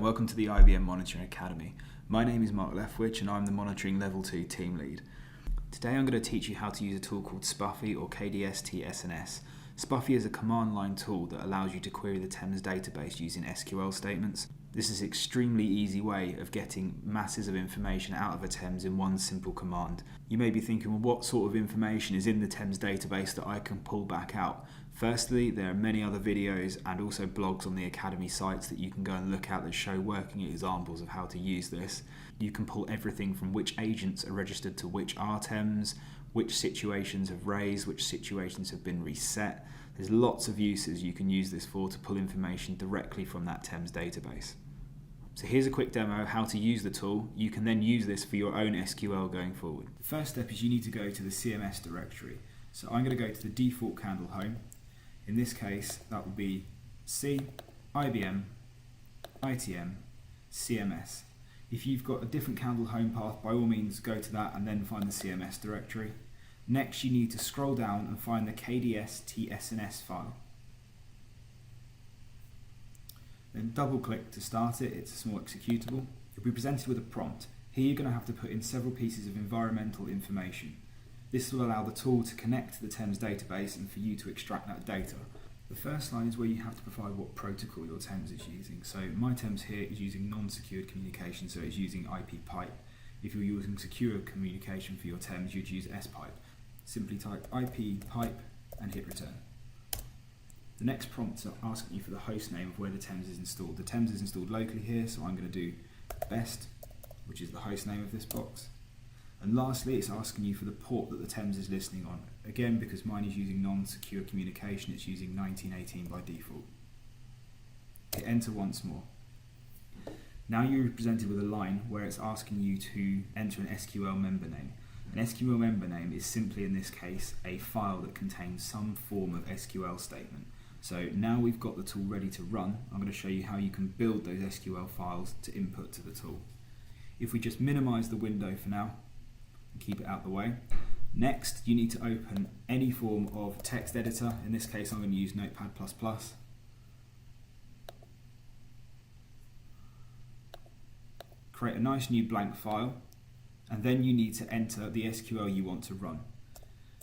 and welcome to the IBM Monitoring Academy. My name is Mark Leftwich and I'm the Monitoring Level 2 Team Lead. Today I'm going to teach you how to use a tool called SPUFI or kdstsns. SPUFI is a command line tool that allows you to query the TEMS database using SQL statements. This is an extremely easy way of getting masses of information out of a TEMS in one simple command. You may be thinking, well, what sort of information is in the TEMS database that I can pull back out? Firstly, there are many other videos and also blogs on the Academy sites that you can go and look at that show working examples of how to use this. You can pull everything from which agents are registered to which RTEMS, which situations have raised, which situations have been reset. There's lots of uses you can use this for to pull information directly from that TEMS database. So here's a quick demo of how to use the tool. You can then use this for your own SQL going forward. The first step is you need to go to the CMS directory. So I'm going to go to the default candle home. In this case, that will be C, IBM, ITM, CMS. If you've got a different candle home path, by all means go to that and then find the CMS directory. Next, you need to scroll down and find the kdstsns file. Then double click to start it. It's a small executable. You'll be presented with a prompt. Here you're going to have to put in several pieces of environmental information. This will allow the tool to connect to the TEMS database and for you to extract that data. The first line is where you have to provide what protocol your TEMS is using. So my TEMS here is using non-secured communication, so it's using IP pipe. If you're using secure communication for your TEMS, you'd use S-pipe. Simply type IP pipe and hit return. The next prompts are asking you for the host name of where the TEMS is installed. The TEMS is installed locally here, so I'm going to do best, which is the host name of this box. And lastly, it's asking you for the port that the TEMS is listening on. Again, because mine is using non-secure communication, it's using 1918 by default. Hit enter once more. Now you're presented with a line where it's asking you to enter an SQL member name. An SQL member name is simply, in this case, a file that contains some form of SQL statement. So now we've got the tool ready to run, I'm going to show you how you can build those SQL files to input to the tool. If we just minimize the window for now, and keep it out the way. Next, you need to open any form of text editor. In this case, I'm going to use Notepad++. Create a nice new blank file, and then you need to enter the SQL you want to run.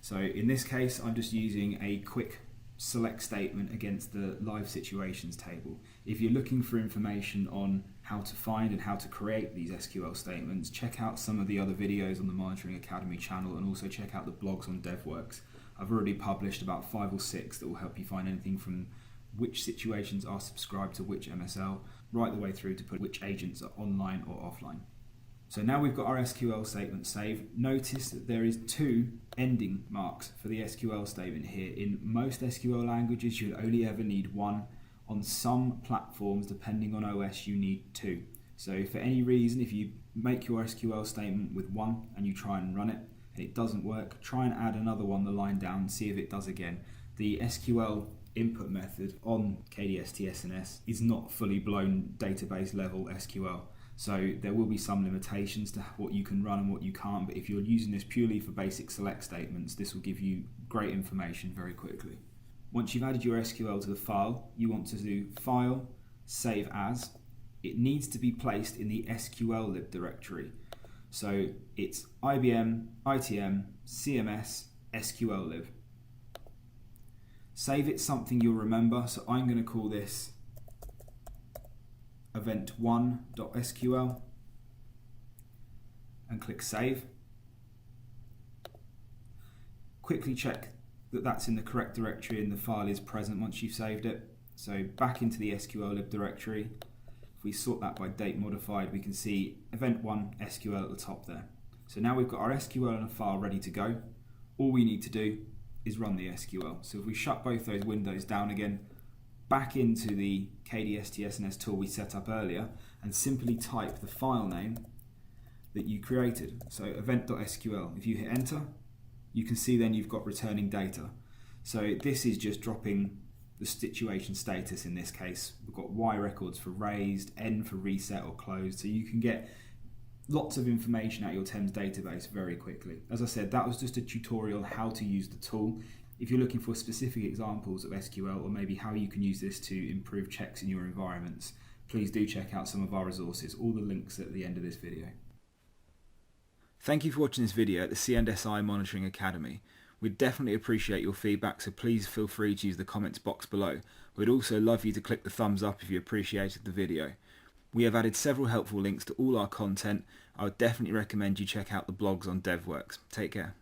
So in this case, I'm just using a quick select statement against the live situations table. If you're looking for information on how to find and how to create these SQL statements, check out some of the other videos on the Monitoring Academy channel and also check out the blogs on DevWorks. I've already published about 5 or 6 that will help you find anything from which situations are subscribed to which MSL, right the way through to put which agents are online or offline. So now we've got our SQL statement saved. Notice that there is 2 ending marks for the SQL statement here. In most SQL languages, you'll only ever need 1. On some platforms, depending on OS, you need 2. So for any reason, if you make your SQL statement with 1 and you try and run it and it doesn't work, try and add another one the line down and see if it does again. The SQL input method on kdstsns is not fully blown database level SQL. So there will be some limitations to what you can run and what you can't, but if you're using this purely for basic select statements, this will give you great information very quickly. Once you've added your SQL to the file, you want to do File, Save As. It needs to be placed in the SQL lib directory. So it's IBM, ITM, CMS, SQL lib. Save it something you'll remember, so I'm going to call this event1.sql and click Save. Quickly check that that's in the correct directory and the file is present once you've saved it. So back into the SQL lib directory. If we sort that by date modified, we can see event1.sql at the top there. So now we've got our SQL and a file ready to go. All we need to do is run the SQL. So if we shut both those windows down again, back into the kdstsns tool we set up earlier and simply type the file name that you created. So event.sql. If you hit enter, you can see then you've got returning data. So this is just dropping the situation status in this case. We've got Y records for raised, N for reset or closed, so you can get lots of information out of your TEMS database very quickly. As I said, that was just a tutorial on how to use the tool. If you're looking for specific examples of SQL or maybe how you can use this to improve checks in your environments, please do check out some of our resources. All the links at the end of this video. Thank you for watching this video at the C&SI Monitoring Academy. We'd definitely appreciate your feedback, so please feel free to use the comments box below. We'd also love you to click the thumbs up if you appreciated the video. We have added several helpful links to all our content. I would definitely recommend you check out the blogs on DevWorks. Take care.